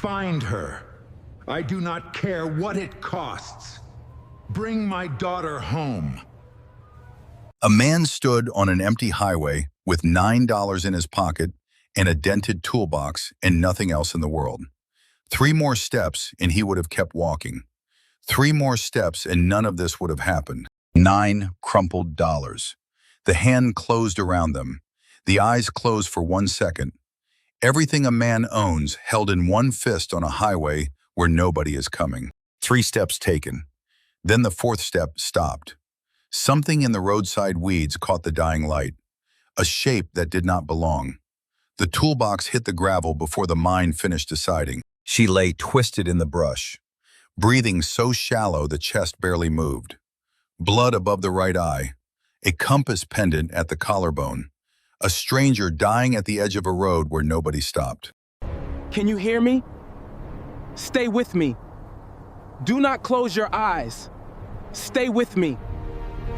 Find her. I do not care what it costs. Bring my daughter home. A man stood on an empty highway with $9 in his pocket and a dented toolbox and nothing else in the world. 3 more steps and he would have kept walking. 3 more steps and none of this would have happened. 9 crumpled dollars. The hand closed around them. The eyes closed for 1 second. Everything a man owns held in one fist on a highway where nobody is coming. 3 steps taken. Then the 4th step stopped. Something in the roadside weeds caught the dying light. A shape that did not belong. The toolbox hit the gravel before the mind finished deciding. She lay twisted in the brush, breathing so shallow the chest barely moved. Blood above the right eye, a compass pendant at the collarbone, a stranger dying at the edge of a road where nobody stopped. Can you hear me? Stay with me. Do not close your eyes. Stay with me.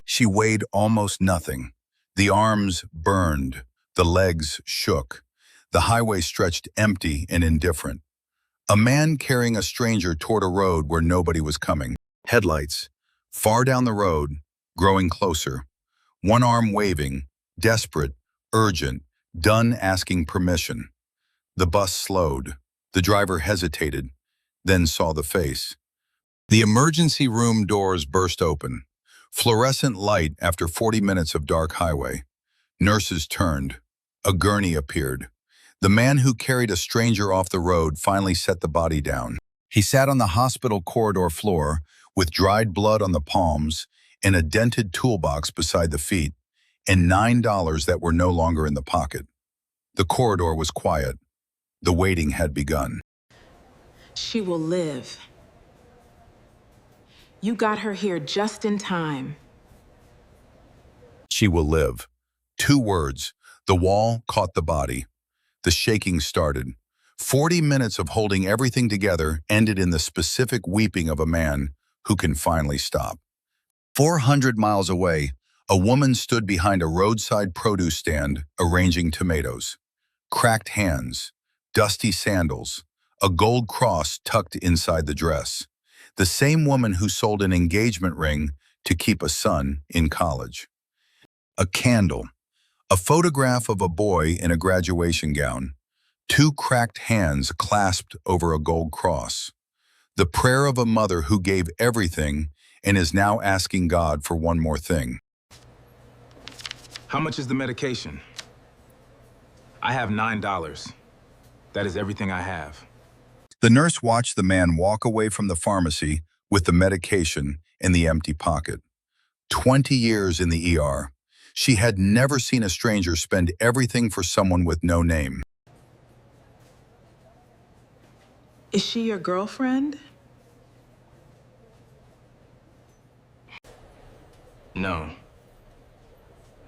She weighed almost nothing. The arms burned, the legs shook. The highway stretched empty and indifferent. A man carrying a stranger toward a road where nobody was coming. Headlights, far down the road, growing closer. One arm waving, desperate, urgent, done asking permission. The bus slowed. The driver hesitated, then saw the face. The emergency room doors burst open. Fluorescent light after 40 minutes of dark highway. Nurses turned. A gurney appeared. The man who carried a stranger off the road finally set the body down. He sat on the hospital corridor floor with dried blood on the palms and a dented toolbox beside the feet and $9 that were no longer in the pocket. The corridor was quiet. The waiting had begun. She will live. You got her here just in time. She will live. 2 words. The wall caught the body. The shaking started. 40 minutes of holding everything together ended in the specific weeping of a man who can finally stop. 400 miles away, a woman stood behind a roadside produce stand arranging tomatoes. Cracked hands, dusty sandals, a gold cross tucked inside the dress. The same woman who sold an engagement ring to keep a son in college. A candle, a photograph of a boy in a graduation gown, 2 cracked hands clasped over a gold cross. The prayer of a mother who gave everything and is now asking God for one more thing. How much is the medication? I have $9. That is everything I have. The nurse watched the man walk away from the pharmacy with the medication in the empty pocket. 20 years in the ER. She had never seen a stranger spend everything for someone with no name. Is she your girlfriend? No.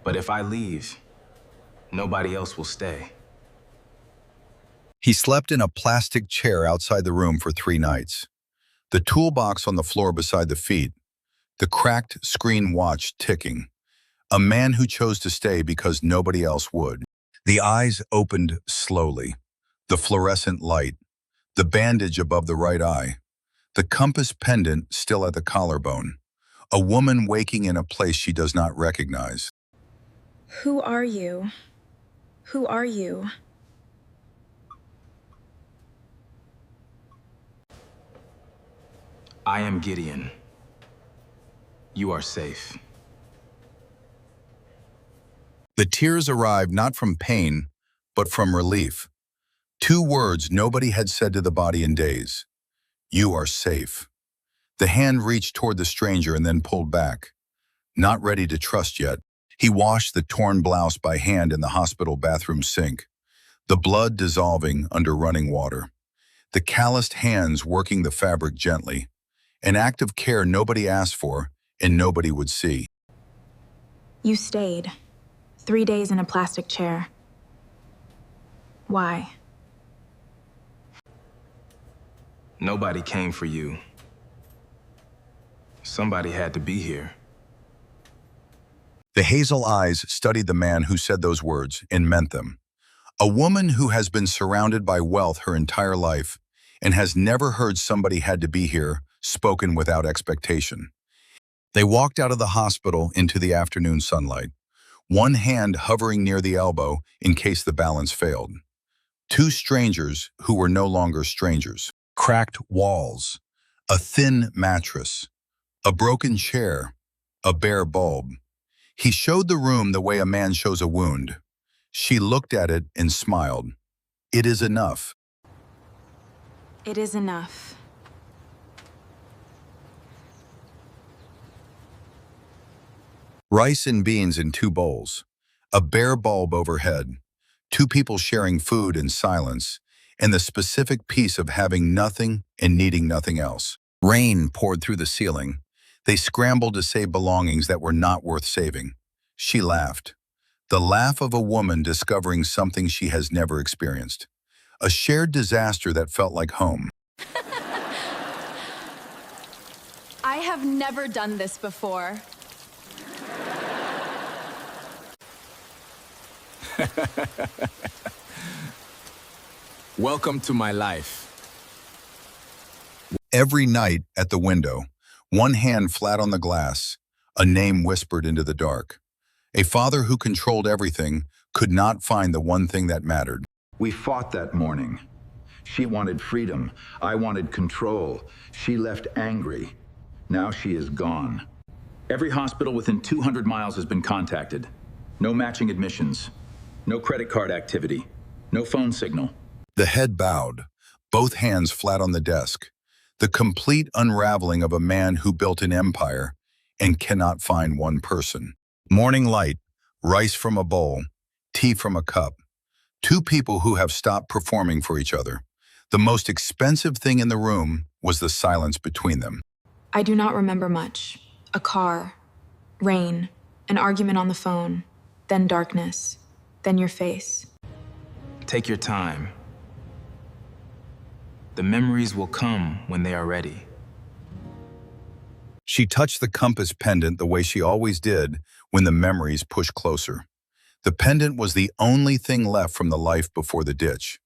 But if I leave, nobody else will stay. He slept in a plastic chair outside the room for 3 nights. The toolbox on the floor beside the feet. The cracked screen watch ticking. A man who chose to stay because nobody else would. The eyes opened slowly. The fluorescent light. The bandage above the right eye. The compass pendant still at the collarbone. A woman waking in a place she does not recognize. Who are you? Who are you? I am Gideon. You are safe. The tears arrived not from pain, but from relief. 2 words nobody had said to the body in days. You are safe. The hand reached toward the stranger and then pulled back. Not ready to trust yet, he washed the torn blouse by hand in the hospital bathroom sink, the blood dissolving under running water, the calloused hands working the fabric gently, an act of care nobody asked for and nobody would see. You stayed. 3 days in a plastic chair. Why? Nobody came for you. Somebody had to be here. The hazel eyes studied the man who said those words and meant them. A woman who has been surrounded by wealth her entire life and has never heard somebody had to be here spoken without expectation. They walked out of the hospital into the afternoon sunlight, one hand hovering near the elbow in case the balance failed. Two strangers who were no longer strangers. Cracked walls, a thin mattress, a broken chair, a bare bulb. He showed the room the way a man shows a wound. She looked at it and smiled. It is enough. It is enough. Rice and beans in two bowls, a bare bulb overhead, two people sharing food in silence, and the specific peace of having nothing and needing nothing else. Rain poured through the ceiling. They scrambled to save belongings that were not worth saving. She laughed. The laugh of a woman discovering something she has never experienced. A shared disaster that felt like home. I have never done this before. Welcome to my life. Every night at the window, one hand flat on the glass, a name whispered into the dark. A father who controlled everything could not find the one thing that mattered. We fought that morning. She wanted freedom. I wanted control. She left angry. Now she is gone. Every hospital within 200 miles has been contacted. No matching admissions. No credit card activity. No phone signal. The head bowed, both hands flat on the desk. The complete unraveling of a man who built an empire and cannot find one person. Morning light, rice from a bowl, tea from a cup. Two people who have stopped performing for each other. The most expensive thing in the room was the silence between them. I do not remember much. A car, rain, an argument on the phone, then darkness, then your face. Take your time. The memories will come when they are ready. She touched the compass pendant the way she always did when the memories pushed closer. The pendant was the only thing left from the life before the ditch.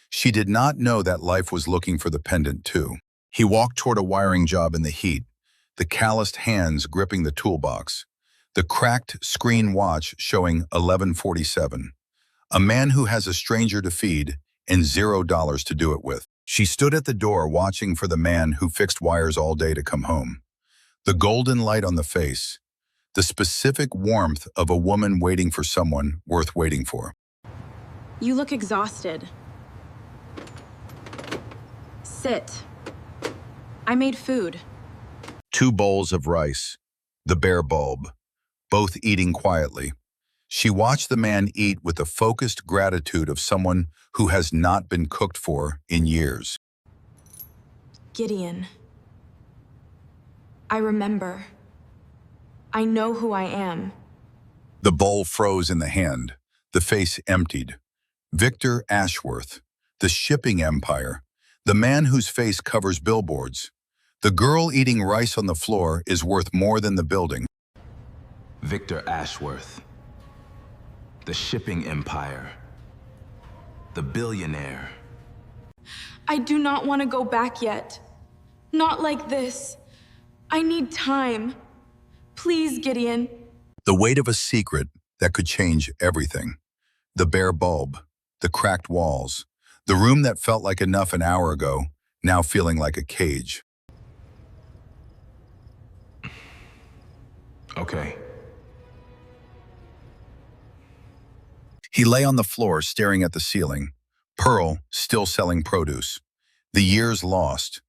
She did not know that life was looking for the pendant too. He walked toward a wiring job in the heat, the calloused hands gripping the toolbox, the cracked screen watch showing 11:47. A man who has a stranger to feed and $0 to do it with. She stood at the door watching for the man who fixed wires all day to come home. The golden light on the face, the specific warmth of a woman waiting for someone worth waiting for. You look exhausted. Sit. I made food. Two bowls of rice, the bare bulb, both eating quietly. She watched the man eat with the focused gratitude of someone who has not been cooked for in years. Gideon. I remember. I know who I am. The bowl froze in the hand, the face emptied. Victor Ashworth, the shipping empire, the man whose face covers billboards. The girl eating rice on the floor is worth more than the building. Victor Ashworth. The shipping empire. The billionaire. I do not want to go back yet. Not like this. I need time. Please, Gideon. The weight of a secret that could change everything. The bare bulb, the cracked walls, the room that felt like enough an hour ago, now feeling like a cage. Okay. He lay on the floor staring at the ceiling. Pearl still selling produce. The years lost.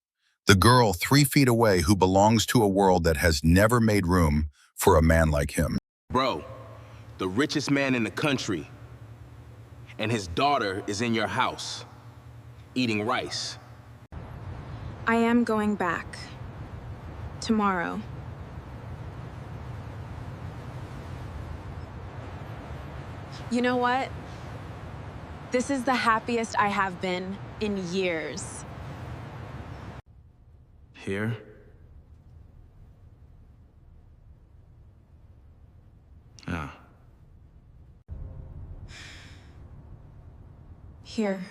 The girl 3 feet away who belongs to a world that has never made room for a man like him. Bro, the richest man in the country, and his daughter is in your house, eating rice. I am going back. Tomorrow. You know what? This is the happiest I have been in years. Here? Ah. Here.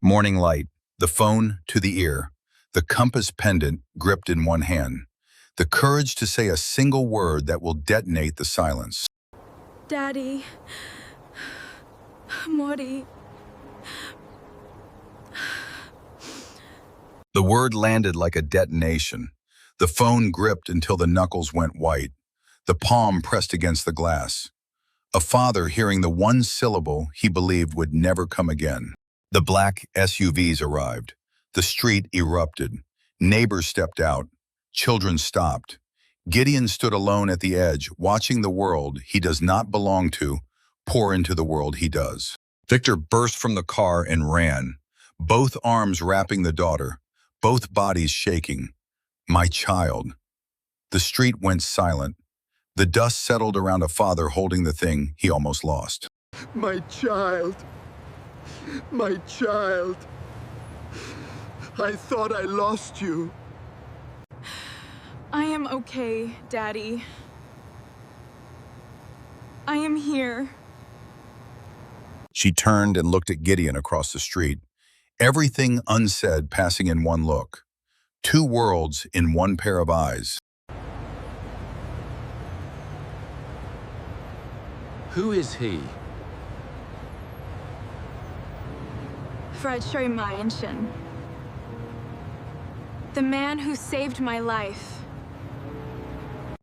Morning light, the phone to the ear, the compass pendant gripped in one hand, the courage to say a single word that will detonate the silence. Daddy. Mori. The word landed like a detonation. The phone gripped until the knuckles went white, the palm pressed against the glass. A father hearing the one syllable he believed would never come again. The black SUVs arrived. The street erupted. Neighbors stepped out. Children stopped. Gideon stood alone at the edge, watching the world he does not belong to pour into the world he does. Victor burst from the car and ran, both arms wrapping the daughter, both bodies shaking. My child. The street went silent. The dust settled around a father holding the thing he almost lost. My child. My child. I thought I lost you. I am okay, Daddy. I am here. She turned and looked at Gideon across the street, everything unsaid passing in one look. Two worlds in one pair of eyes. Who is he? Fredshoi Mayanshin. The man who saved my life.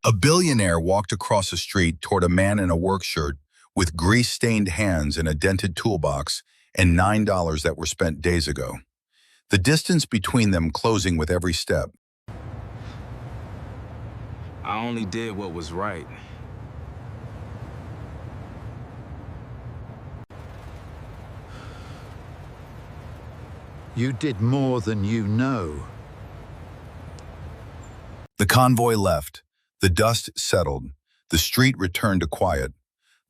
A billionaire walked across the street toward a man in a work shirt with grease-stained hands and a dented toolbox and $9 that were spent days ago. The distance between them closing with every step. I only did what was right. You did more than you know. The convoy left. The dust settled. The street returned to quiet.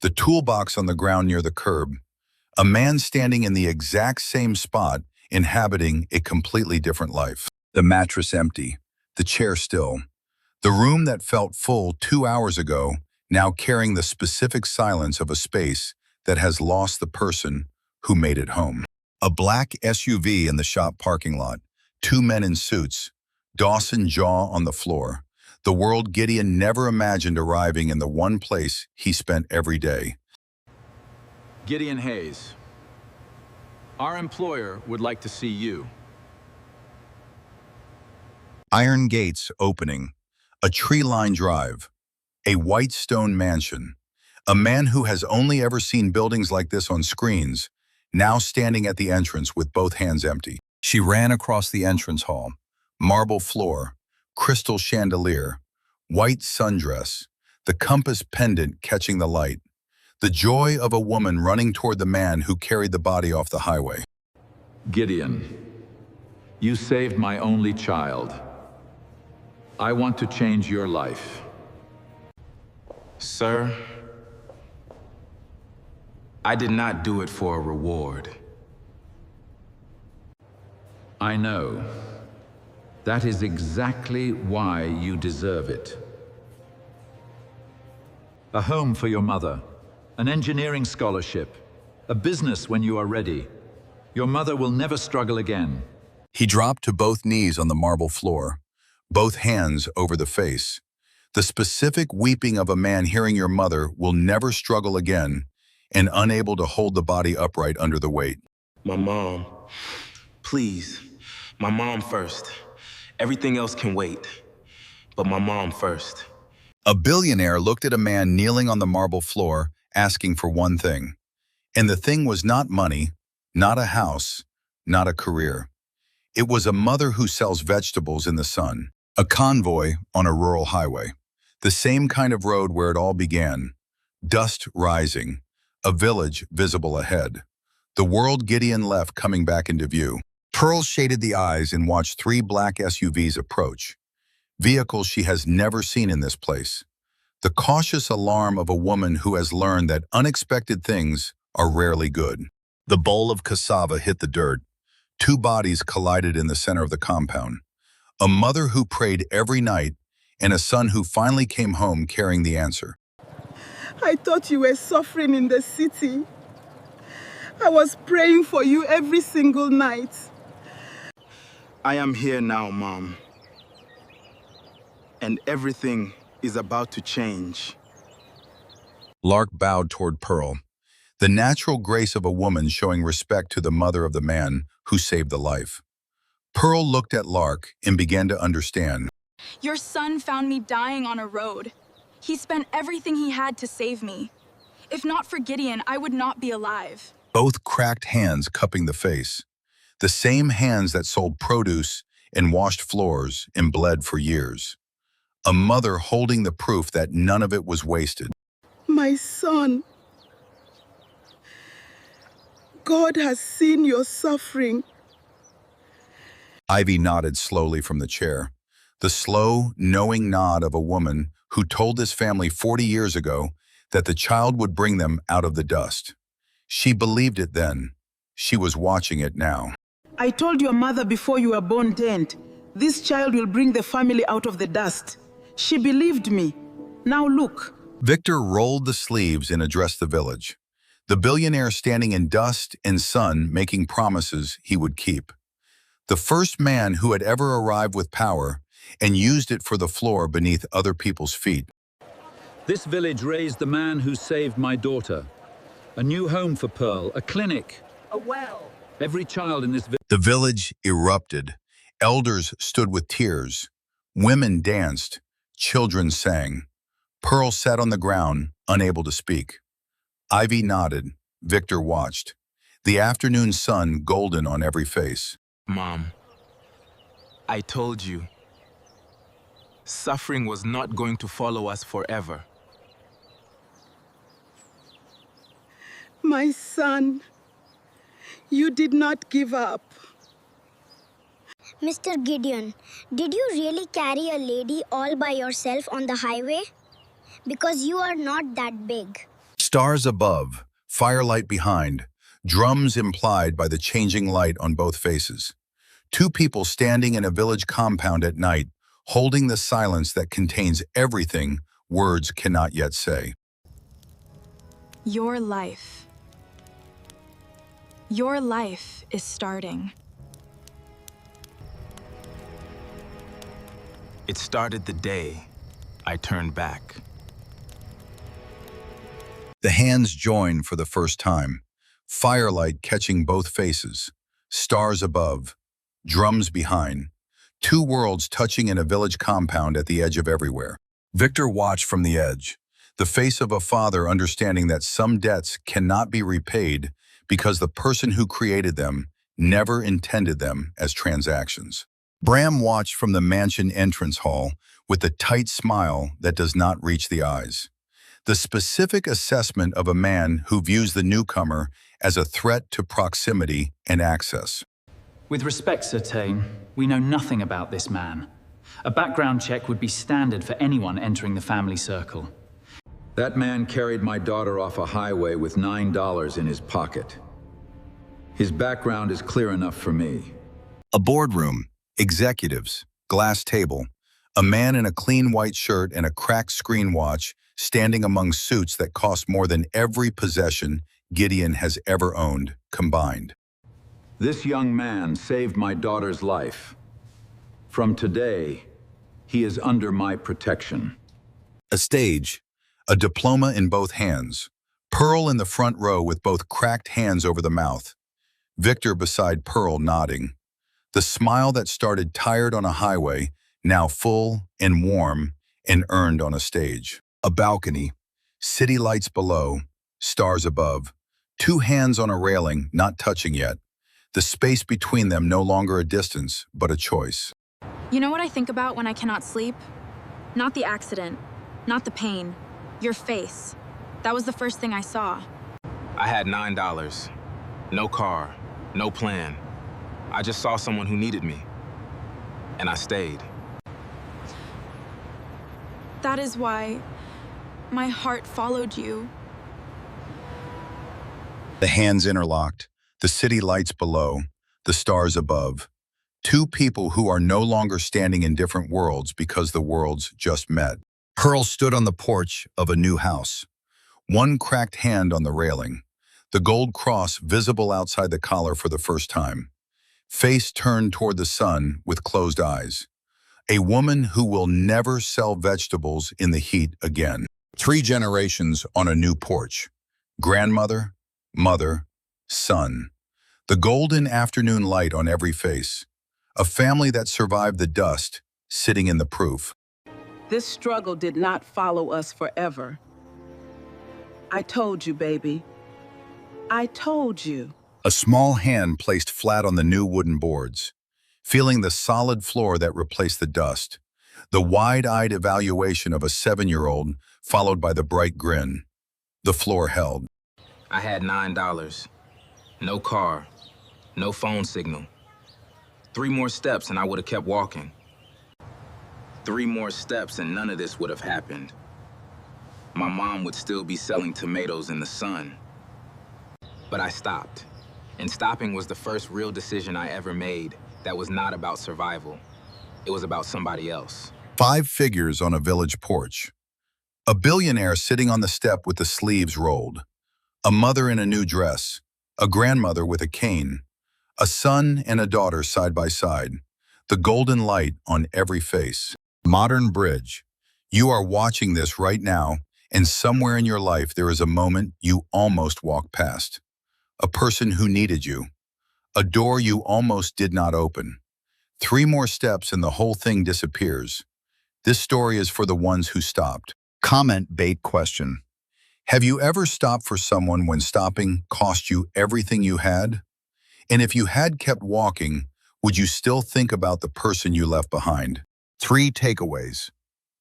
The toolbox on the ground near the curb. A man standing in the exact same spot, inhabiting a completely different life. The mattress empty. The chair still. The room that felt full 2 hours ago, now carrying the specific silence of a space that has lost the person who made it home. A black SUV in the shop parking lot. Two men in suits. Dawson jaw on the floor. The world Gideon never imagined arriving in the one place he spent every day. Gideon Hayes. Our employer would like to see you. Iron gates opening. A tree-lined drive. A white stone mansion. A man who has only ever seen buildings like this on screens, now standing at the entrance with both hands empty. She ran across the entrance hall. Marble floor, crystal chandelier, white sundress, the compass pendant catching the light. The joy of a woman running toward the man who carried the body off the highway. Gideon, you saved my only child. I want to change your life. Sir, I did not do it for a reward. I know. That is exactly why you deserve it. A home for your mother, an engineering scholarship, a business when you are ready. Your mother will never struggle again. He dropped to both knees on the marble floor, both hands over the face. The specific weeping of a man hearing your mother will never struggle again and unable to hold the body upright under the weight. My mom. Please. My mom first. Everything else can wait. But my mom first. A billionaire looked at a man kneeling on the marble floor, asking for one thing. And the thing was not money, not a house, not a career. It was a mother who sells vegetables in the sun. A convoy on a rural highway. The same kind of road where it all began. Dust rising. A village visible ahead. The world Gideon left coming back into view. Pearl shaded the eyes and watched 3 black SUVs approach. Vehicles she has never seen in this place. The cautious alarm of a woman who has learned that unexpected things are rarely good. The bowl of cassava hit the dirt. 2 bodies collided in the center of the compound. A mother who prayed every night and a son who finally came home carrying the answer. I thought you were suffering in the city. I was praying for you every single night. I am here now, Mom. And everything is about to change. Lark bowed toward Pearl, the natural grace of a woman showing respect to the mother of the man who saved the life. Pearl looked at Lark and began to understand. Your son found me dying on a road. He spent everything he had to save me. If not for Gideon, I would not be alive. Both cracked hands cupping the face, the same hands that sold produce and washed floors and bled for years. A mother holding the proof that none of it was wasted. My son, God has seen your suffering. Ivy nodded slowly from the chair, the slow, knowing nod of a woman who told this family 40 years ago that the child would bring them out of the dust. She believed it then. She was watching it now. I told your mother before you were born, Dent, this child will bring the family out of the dust. She believed me. Now look. Victor rolled the sleeves and addressed the village. The billionaire standing in dust and sun making promises he would keep. The first man who had ever arrived with power and used it for the floor beneath other people's feet. This village raised the man who saved my daughter. A new home for Pearl, a clinic, a well. Every child in this village. The village erupted. Elders stood with tears. Women danced. Children sang. Pearl sat on the ground, unable to speak. Ivy nodded. Victor watched. The afternoon sun golden on every face. Mom, I told you, suffering was not going to follow us forever. My son, you did not give up. Mr. Gideon, did you really carry a lady all by yourself on the highway? Because you are not that big. Stars above, firelight behind, drums implied by the changing light on both faces. Two people standing in a village compound at night, holding the silence that contains everything words cannot yet say. Your life. Your life is starting. It started the day I turned back. The hands joined for the first time, firelight catching both faces, stars above, drums behind, two worlds touching in a village compound at the edge of everywhere. Victor watched from the edge, the face of a father understanding that some debts cannot be repaid because the person who created them never intended them as transactions. Bram watched from the mansion entrance hall with the tight smile that does not reach the eyes. The specific assessment of a man who views the newcomer as a threat to proximity and access. With respect, Sir Tane, we know nothing about this man. A background check would be standard for anyone entering the family circle. That man carried my daughter off a highway with $9 in his pocket. His background is clear enough for me. A boardroom, executives, glass table, a man in a clean white shirt and a cracked screen watch standing among suits that cost more than every possession Gideon has ever owned, combined. This young man saved my daughter's life. From today, he is under my protection. A stage, a diploma in both hands, Pearl in the front row with both cracked hands over the mouth, Victor beside Pearl nodding. The smile that started tired on a highway, now full and warm and earned on a stage. A balcony, city lights below, stars above, two hands on a railing not touching yet, the space between them no longer a distance, but a choice. You know what I think about when I cannot sleep? Not the accident, not the pain, your face. That was the first thing I saw. I had $9. No car, no plan. I just saw someone who needed me. And I stayed. That is why my heart followed you. The hands interlocked, the city lights below, the stars above. Two people who are no longer standing in different worlds because the worlds just met. Pearl stood on the porch of a new house, one cracked hand on the railing. the gold cross visible outside the collar for the first time. Face turned toward the sun with closed eyes. A woman who will never sell vegetables in the heat again. 3 generations on a new porch. Grandmother, mother, son. The golden afternoon light on every face. A family that survived the dust, sitting in the proof. This struggle did not follow us forever. I told you, baby. I told you. A small hand placed flat on the new wooden boards, feeling the solid floor that replaced the dust. The wide-eyed evaluation of a 7-year-old, followed by the bright grin. The floor held. I had $9. No car, no phone signal. 3 more steps and I would have kept walking. 3 more steps and none of this would have happened. My mom would still be selling tomatoes in the sun. But I stopped. And stopping was the first real decision I ever made that was not about survival. It was about somebody else. 5 figures on a village porch. A billionaire sitting on the step with the sleeves rolled. A mother in a new dress. A grandmother with a cane. A son and a daughter side by side. The golden light on every face. Modern bridge. You are watching this right now, and somewhere in your life there is a moment you almost walked past. A person who needed you. A door you almost did not open. 3 more steps and the whole thing disappears. This story is for the ones who stopped. Comment bait question. Have you ever stopped for someone when stopping cost you everything you had? And if you had kept walking, would you still think about the person you left behind? 3 takeaways.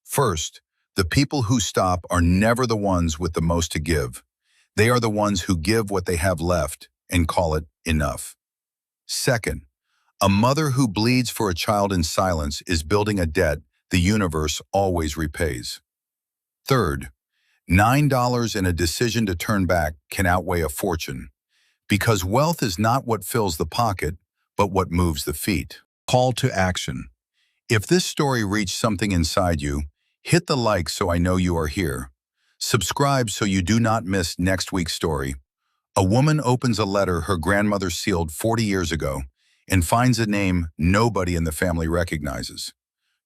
First, the people who stop are never the ones with the most to give. They are the ones who give what they have left and call it enough. Second, a mother who bleeds for a child in silence is building a debt the universe always repays. Third, $9 and a decision to turn back can outweigh a fortune, because wealth is not what fills the pocket, but what moves the feet. Call to action. If this story reached something inside you, hit the like so I know you are here. Subscribe so you do not miss next week's story. A woman opens a letter her grandmother sealed 40 years ago and finds a name nobody in the family recognizes.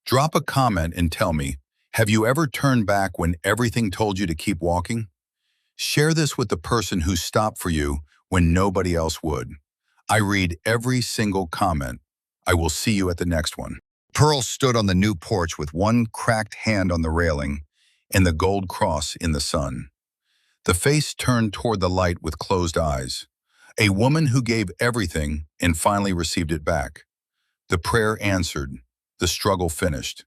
Drop a comment and tell me, have you ever turned back when everything told you to keep walking? Share this with the person who stopped for you when nobody else would. I read every single comment. I will see you at the next one. Pearl stood on the new porch with one cracked hand on the railing and the gold cross in the sun. The face turned toward the light with closed eyes. A woman who gave everything and finally received it back. The prayer answered. The struggle finished.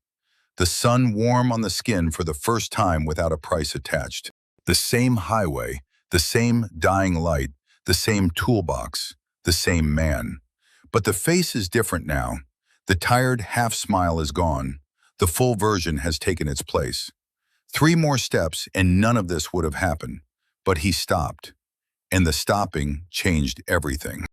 The sun warm on the skin for the first time without a price attached. The same highway, the same dying light, the same toolbox, the same man. But the face is different now. The tired half smile is gone. The full version has taken its place. 3 more steps and none of this would have happened. But he stopped. And the stopping changed everything.